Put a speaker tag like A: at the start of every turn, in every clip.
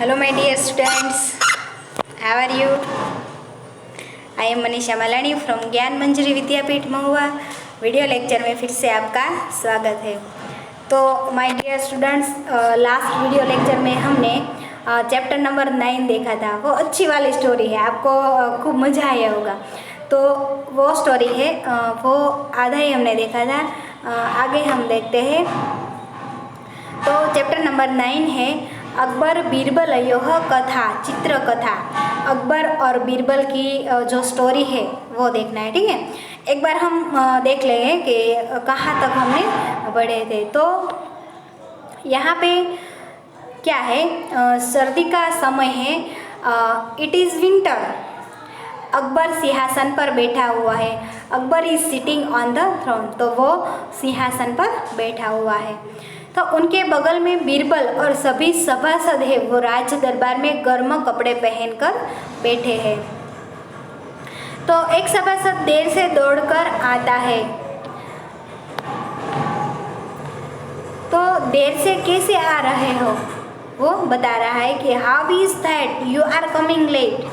A: Hello my dear students, how are you? I am Manisha Malani from ज्ञान मंजरी विद्यापीठ महुआ। Video lecture में फिर से आपका स्वागत है। तो my dear students, last video lecture में हमने चैप्टर नंबर 9 देखा था। वो अच्छी वाली स्टोरी है, आपको खूब मज़ा आया होगा। तो वो स्टोरी है, वो आधा ही हमने देखा था। आगे हम देखते हैं। तो चैप्टर नंबर 9 है अकबर बीरबल यह कथा, चित्र कथा। अकबर और बीरबल की जो स्टोरी है वो देखना है, ठीक है। एक बार हम देख लेंगे कि कहाँ तक हमने बढ़े थे। तो यहाँ पे क्या है, सर्दी का समय है, इट इज़ विंटर। अकबर सिंहासन पर बैठा हुआ है। Akbar is sitting on the throne, तो वो सिंहासन पर बैठा हुआ है। तो उनके बगल में बीरबल और सभी सभासद है, वो राज दरबार में गर्म कपड़े पहनकर बैठे हैं। तो एक सभासद देर से दौड़कर आता है। तो देर से कैसे आ रहे हो, वो बता रहा है कि how is that you are coming late.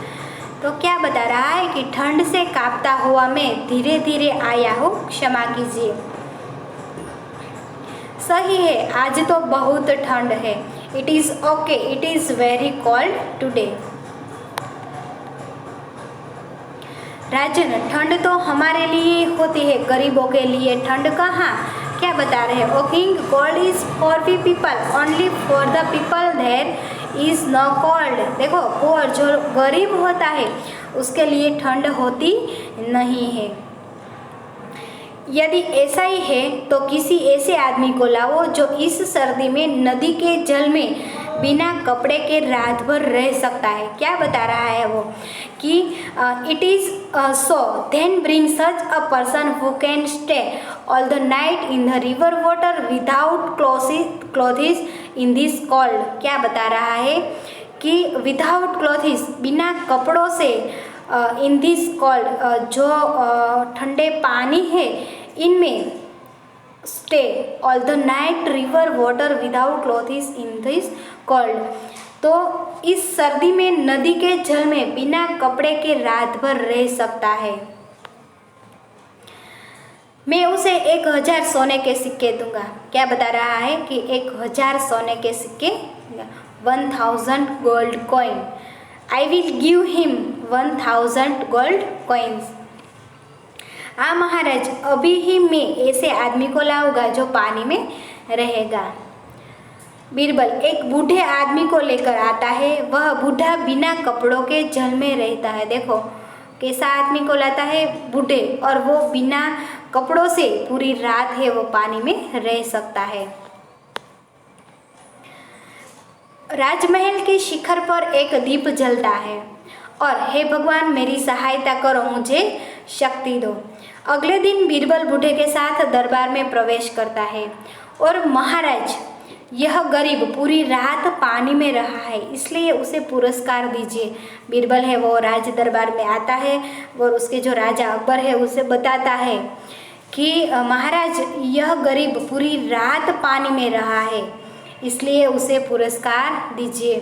A: तो क्या बता रहा है कि ठंड से कांपता हुआ मैं धीरे धीरे आया हूँ, क्षमा कीजिए। सही है, आज तो बहुत ठंड है। It is okay, it is very cold today. Rajan, ठंड तो हमारे लिए होती है, गरीबों के लिए ठंड कहाँ। क्या बता रहे हैं, O king, cold is for we people, only for the people there is no cold. देखो, पुअर जो गरीब होता है उसके लिए ठंड होती नहीं है। यदि ऐसा ही है तो किसी ऐसे आदमी को लाओ जो इस सर्दी में नदी के जल में बिना कपड़े के रात भर रह सकता है। क्या बता रहा है वो कि it is so then bring such a person who can stay all the night in the river water without clothes in this cold. क्या बता रहा है कि विदाउट क्लोथिस, बिना कपड़ों से, इन दिस कोल्ड, जो ठंडे पानी है इनमें, stay all the night river water without clothes in this cold. तो इस सर्दी में नदी के जल में बिना कपड़े के रात भर रह सकता है। मैं उसे 1000 सोने के सिक्के दूंगा। क्या बता रहा है कि 1000 सोने के सिक्के, 1000 gold coin. I will give him 1000 gold coins. हाँ महाराज, अभी ही मैं ऐसे आदमी को लाऊंगा जो पानी में रहेगा। बीरबल एक बूढ़े आदमी को लेकर आता है। वह बूढ़ा बिना कपड़ों के जल में रहता है। देखो कैसा आदमी को लाता है, बूढ़े, और वो बिना कपड़ों से पूरी रात है वो पानी में रह सकता है। राजमहल के शिखर पर एक दीप जलता है और हे भगवान मेरी सहायता करो, मुझे शक्ति दो। अगले दिन बीरबल बूढ़े के साथ दरबार में प्रवेश करता है और महाराज, यह गरीब पूरी रात पानी में रहा है, इसलिए उसे पुरस्कार दीजिए। बीरबल है वो राज दरबार में आता है और उसके जो राजा अकबर है उसे बताता है कि महाराज, यह गरीब पूरी रात पानी में रहा है, इसलिए उसे पुरस्कार दीजिए।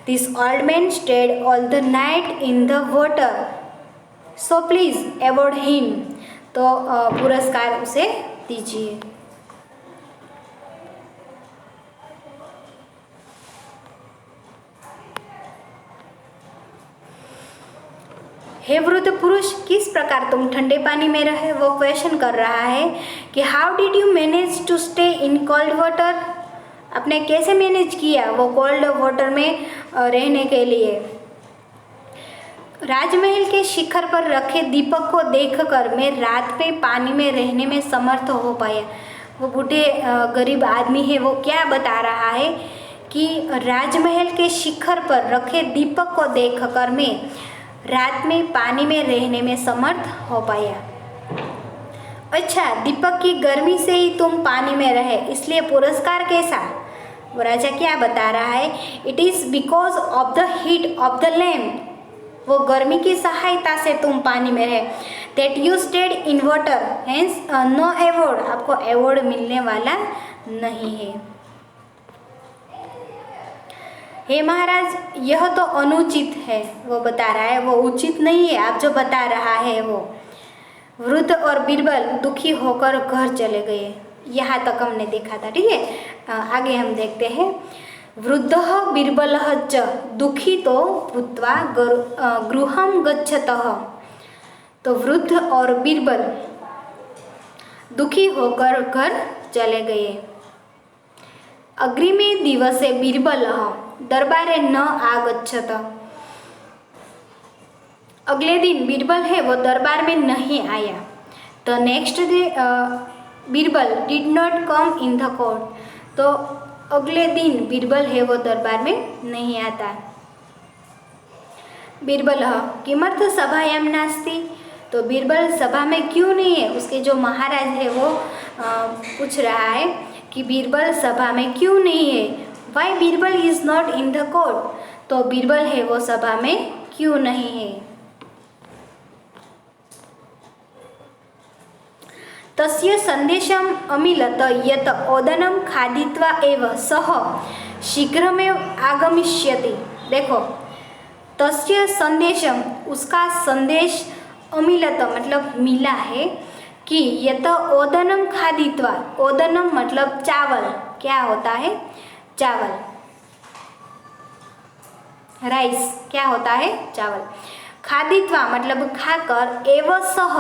A: This old man stayed all the night in the water, so please award him. तो पुरस्कार उसे दीजिए। हे वृद्ध पुरुष, किस प्रकार तुम ठंडे पानी में रहे, वो क्वेश्चन कर रहा है कि how did you manage to stay in cold water. आपने कैसे मैनेज किया वो कोल्ड वाटर में रहने के लिए। राजमहल के शिखर पर रखे दीपक को देखकर मैं रात में पानी में रहने में समर्थ हो पाया। वो बूढ़े गरीब आदमी है, वो क्या बता रहा है कि राजमहल के शिखर पर रखे दीपक को देखकर मैं रात में पानी में रहने में समर्थ हो पाया। अच्छा, दीपक की गर्मी से ही तुम पानी में रहे, इसलिए पुरस्कार कैसा। वो राजा क्या बता रहा है, it is because of the heat of the lamp, वो गर्मी की सहायता से तुम पानी में रहे। That you stayed in water, hence no award, आपको अवॉर्ड मिलने वाला नहीं है। हे महाराज यह तो अनुचित है, वो बता रहा है, वो उचित नहीं है आप जो बता रहा है वो। वृद्ध और बीरबल दुखी होकर घर चले गए। यहाँ तक हमने देखा था, ठीक है। आगे हम देखते हैं। वृद्धः बीरबलः च दुखितो भूत्वा गृहं गच्छतः। तो वृद्ध और बीरबल दुखी होकर घर चले गए। अग्रिमे दिवसे बीरबलः दरबारे न आगच्छत। अगले दिन बीरबल है वो दरबार में नहीं आया। The next day Birbal did not come in the court. तो अगले दिन बीरबल है वो दरबार में नहीं आता। बीरबलः किमर्थ सभायां नास्ति। तो बीरबल सभा में क्यों नहीं है, उसके जो महाराज है वो पूछ रहा है कि बीरबल सभा में क्यों नहीं है। Why Birbal is not in the court. तो बीरबल है वो सभा में क्यों नहीं है। तस्य संदेशम अमिलत यत ओदनम खादित्वा एव सह शीघ्रमेव आगमिष्यति। देखो, तस्य संदेशम उसका संदेश अमिलत मतलब मिला है कि यत ओदनम खादित्वा। ओदनम मतलब चावल, क्या होता है चावल, राइस क्या होता है चावल। खादित्वा मतलब खाकर, एव सह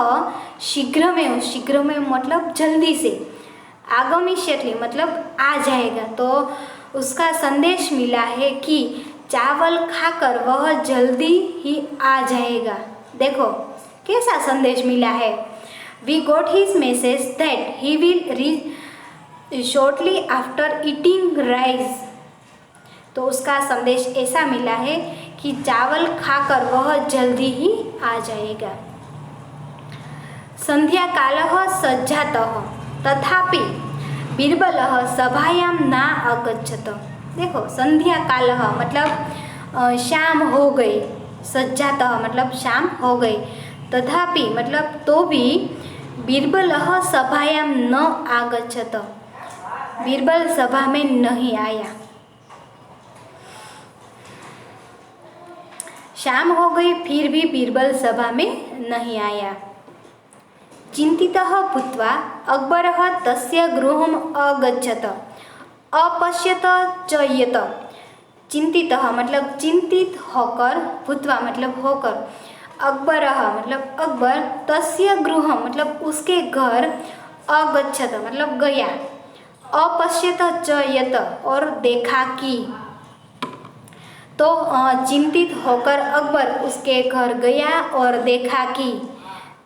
A: शीघ्रमेव, शीघ्रमेव मतलब जल्दी से, आगमिष्यति मतलब आ जाएगा। तो उसका संदेश मिला है कि चावल खाकर वह जल्दी ही आ जाएगा। देखो कैसा संदेश मिला है। We got his message that he will reach shortly after eating rice. तो उसका संदेश ऐसा मिला है कि चावल खाकर वह जल्दी ही आ जाएगा। संध्या कालः सज्जातः तथापि बीरबलः सभायां न अगच्छत। देखो संध्या कालः मतलब शाम हो गई, सज्जातः मतलब शाम हो गई, तथापि मतलब तो भी बीरबलः सभायां न आगच्छत, बीरबल सभा में नहीं आया। शाम हो गई फिर भी बीरबल सभा में नहीं आया। चिंतितः भूत्वा अकबरः तस्य गृहम् अगच्छत अपश्यत च यत्। चिंतितः मतलब चिंतित होकर, भूत्वा मतलब होकर, अकबरः मतलब अकबर, तस्य गृह मतलब उसके घर, अगच्छत मतलब गया, अपश्यत च यत् और देखा कि। तो चिंतित होकर अकबर उसके घर गया और देखा कि।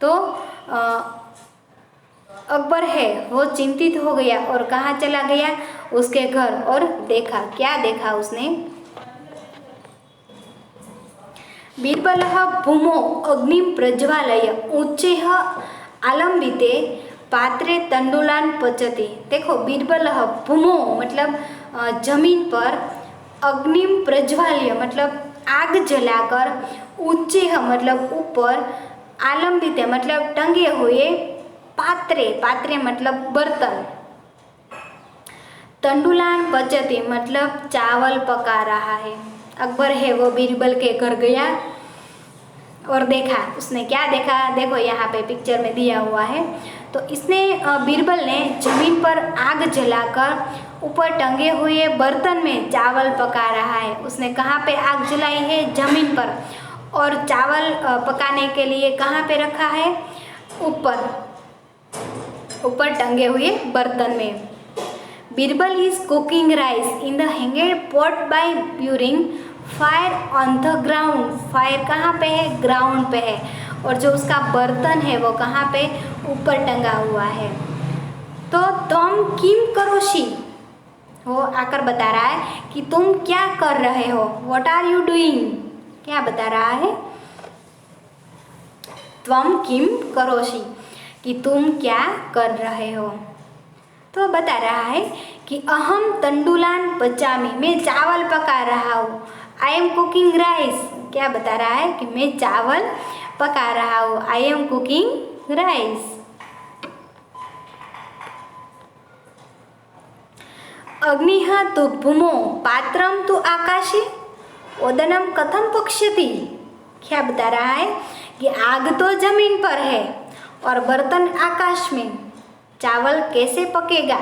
A: तो अकबर है वो चिंतित हो गया और कहाँ चला गया, उसके घर, और देखा, क्या देखा उसने। बीरबलः भूमौ अग्निं प्रज्वालय उच्चैः आलम्बिते पात्रे तंडुलान पचति। देखो बीरबलः भूमौ मतलब जमीन पर, अग्निम प्रज्वाल्य मतलब आग जलाकर, उच्चैः मतलब ऊपर, आलम्बिते मतलब टंगे हुए, पात्रे, पात्रे मतलब बर्तन, तंडुलान पचति मतलब चावल पका रहा है। अकबर है वो बीरबल के घर गया और देखा, उसने क्या देखा, देखो यहाँ पे पिक्चर में दिया हुआ है। तो इसने बीरबल ने जमीन पर आग जलाकर ऊपर टंगे हुए बर्तन में चावल पका रहा है। उसने कहाँ पे आग जलाई है, जमीन पर, और चावल पकाने के लिए कहाँ पे रखा है, ऊपर, ऊपर टंगे हुए बर्तन में। Birbal is cooking rice in the hanged pot by pouring fire on the ground. Fire कहाँ पे है, ग्राउंड पे है, और जो उसका बर्तन है वो कहाँ पे, ऊपर टंगा हुआ है। तो तुम किम करोशी, वो आकर बता रहा है कि तुम क्या कर रहे हो, व्हाट आर यू डूइंग, क्या बता रहा है, त्वम किम करोशी कि तुम क्या कर रहे हो। तो बता रहा है कि अहम तंडुलान पचामी, मैं चावल पका रहा हूँ। आई एम कुकिंग राइस, क्या बता रहा है कि मैं चावल पका रहा हूँ, आई एम कुकिंग राइस। अग्निः तु भूमौ पात्रं तु आकाशे आकाशे ओदनम कथम पक्ष्यति। क्या बता रहा है कि आग तो जमीन पर है और बर्तन आकाश में, चावल कैसे पकेगा।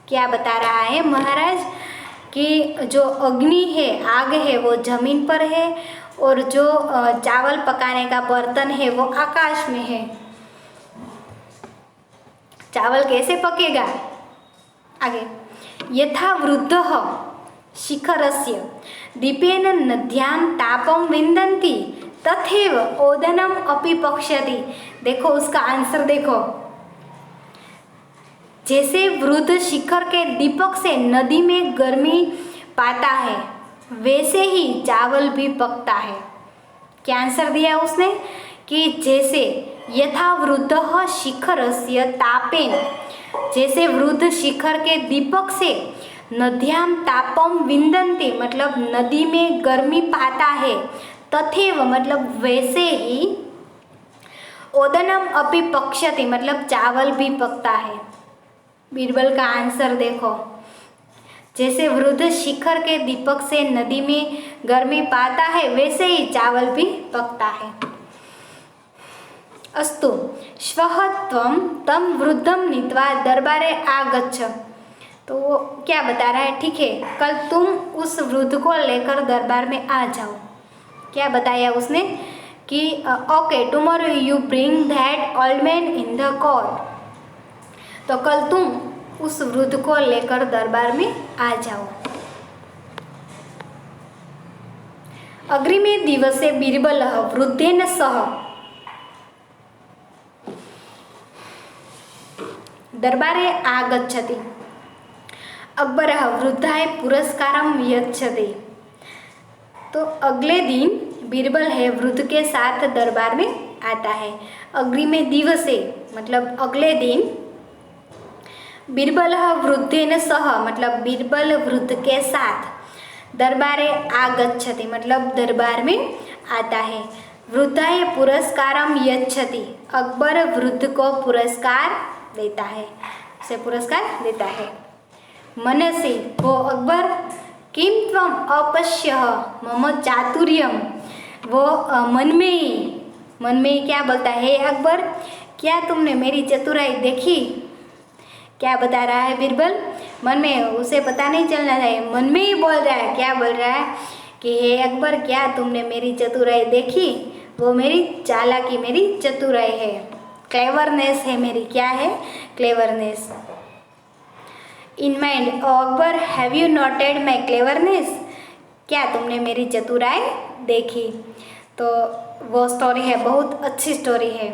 A: क्या बता रहा है महाराज कि जो अग्नि है, आग है, वो जमीन पर है और जो चावल पकाने का बर्तन है वो आकाश में है। चावल कैसे पकेगा। आगे, यथा वृद्धः शिखरस्य दीपेन नद्यां तापं विन्दन्ति तथैव ओदनम अपि पक्ष्यति। देखो उसका आंसर देखो, जैसे वृद्ध शिखर के दीपक से नदी में गर्मी पाता है वैसे ही चावल भी पकता है। क्या आंसर दिया उसने कि जैसे यथा वृद्धः शिखरस्य तापेन, जैसे वृद्ध शिखर के दीपक से नद्यां तापम विन्दन्ति मतलब नदी में गर्मी पाता है, तथैव मतलब वैसे ही ओदनम अपि पक्ष्यति मतलब चावल भी पकता है। बीरबल का आंसर देखो, जैसे वृद्ध शिखर के दीपक से नदी में गर्मी पाता है वैसे ही चावल भी पकता है। अस्तु श्वः त्वं तं वृद्धं नीत्वा दरबारे आगच्छ। तो वो क्या बता रहा है, ठीक है कल तुम उस वृद्ध को लेकर दरबार में आ जाओ। क्या बताया उसने कि okay tomorrow you bring that old man in the court. तो कल तुम उस वृद्ध को लेकर दरबार में आ जाओ। अग्रिमे दिवसे बीरबलः वृद्धेन सह दरबारे आगच्छति। अकबरः वृद्धाय पुरस्कारं यच्छति। तो अगले दिन बीरबल है वृद्ध के साथ दरबार में आता है। अग्रिमे दिवसे मतलब अगले दिन, बीरबल वृद्धेन सह मतलब बीरबल वृद्ध के साथ, दरबारे आगच्छति मतलब दरबार में आता है। वृद्धाय पुरस्कारम यच्छति अकबर वृद्ध को पुरस्कार देता है, उसे पुरस्कार देता है। मनसि वो अकबर किं त्वम अपश्यः मम चातुर्यम, वो मन में ही क्या बोलता है अकबर, क्या तुमने मेरी चतुराई देखी। क्या बता रहा है बीरबल, मन में, उसे पता नहीं चलना चाहिए, मन में ही बोल रहा है। क्या बोल रहा है कि हे अकबर क्या तुमने मेरी चतुराई देखी, वो मेरी चालाकी, मेरी चतुराई है, क्लेवरनेस है मेरी। क्या है cleverness. In mind O Akbar have you noted my cleverness, क्या तुमने मेरी चतुराई देखी। तो वो स्टोरी है, बहुत अच्छी स्टोरी है।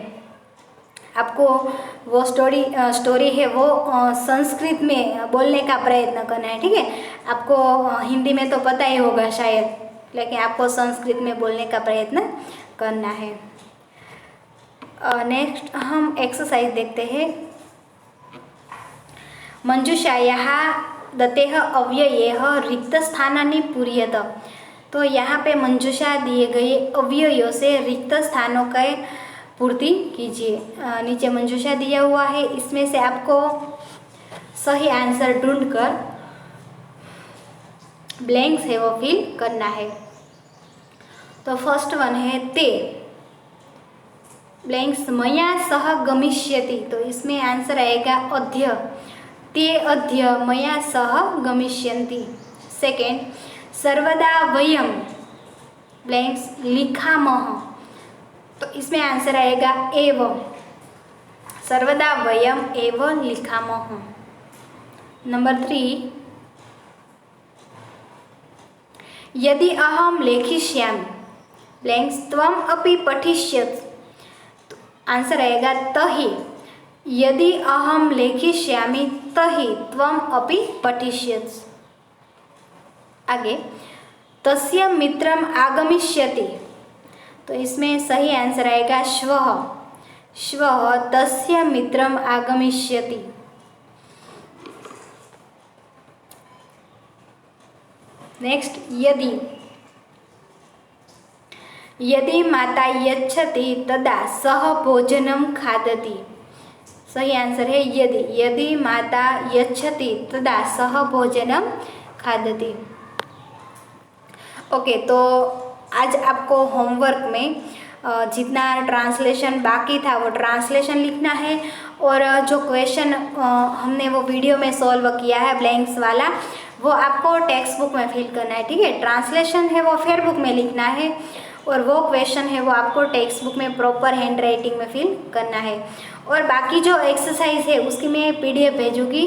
A: आपको वो स्टोरी है वो संस्कृत में बोलने का प्रयत्न करना है, ठीक है। आपको हिंदी में तो पता ही होगा शायद, लेकिन आपको संस्कृत में बोलने का प्रयत्न करना है। नेक्स्ट हम एक्सरसाइज देखते हैं। मंजूषायाः दत्तेः अव्ययेः रिक्त स्थानानि पूरयेत। तो यहाँ पे मंजूषा दिए गए अव्ययों से रिक्त स्थानों का पूर्ति कीजिए। नीचे मंजूषा दिया हुआ है, इसमें से आपको सही आंसर ढूंढकर ब्लैंक्स है वो फिल करना है। तो फर्स्ट वन है ते, ब्लैंक्स मया सह गमिष्यति, तो इसमें आंसर आएगा अद्य, ते अद्य मया सह गमिष्यन्ति। सेकेंड, सर्वदा वयम, ब्लैंक्स लिखामः, तो इसमें आंसर आएगा एव, सर्वदा वयम एव लिखामः। नंबर 3, यदि अहम लेखिष्यामि, ब्लैंक्स त्वम अपि पठिष्यसि, तो आंसर आएगा तहि, यदि अहम लेखिष्यामि तहि त्वम अपि पठिष्यसि। आगे, तस्य मित्रम आगमिष्यति, तो इसमें सही आंसर आएगा श्वः, श्वः तस्य मित्रम आगमिष्यति। नेक्स्ट, यदि, यदि माता यच्छति तदा सह भोजनं खादति, सही आंसर है यदि, यदि माता यच्छति तदा सह भोजनं खादति। ओके, तो आज आपको होमवर्क में जितना ट्रांसलेशन बाकी था वो ट्रांसलेशन लिखना है, और जो क्वेश्चन हमने वो वीडियो में सॉल्व किया है ब्लैंक्स वाला, वो आपको टेक्स्ट बुक में फिल करना है। ठीक है, ट्रांसलेशन है वो फेयर बुक में लिखना है, और वो क्वेश्चन है वो आपको टेक्स्ट बुक में प्रॉपर हैंड राइटिंग में फिल करना है। और बाकी जो एक्सरसाइज है उसकी मैं PDF भेजूँगी,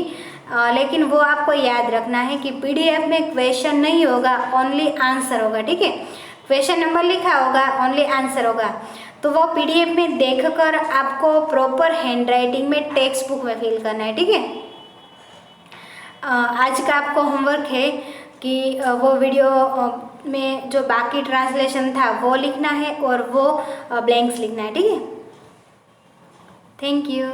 A: लेकिन वो आपको याद रखना है कि PDF में क्वेश्चन नहीं होगा, ओनली आंसर होगा। ठीक है, क्वेश्चन नंबर लिखा होगा, ओनली आंसर होगा। तो वो PDF में देखकर आपको प्रॉपर हैंड राइटिंग में टेक्स्ट बुक में फिल करना है। ठीक है, आज का आपको होमवर्क है कि वो वीडियो में जो बाकी ट्रांसलेशन था वो लिखना है, और वो ब्लैंक्स लिखना है। ठीक है, थैंक यू।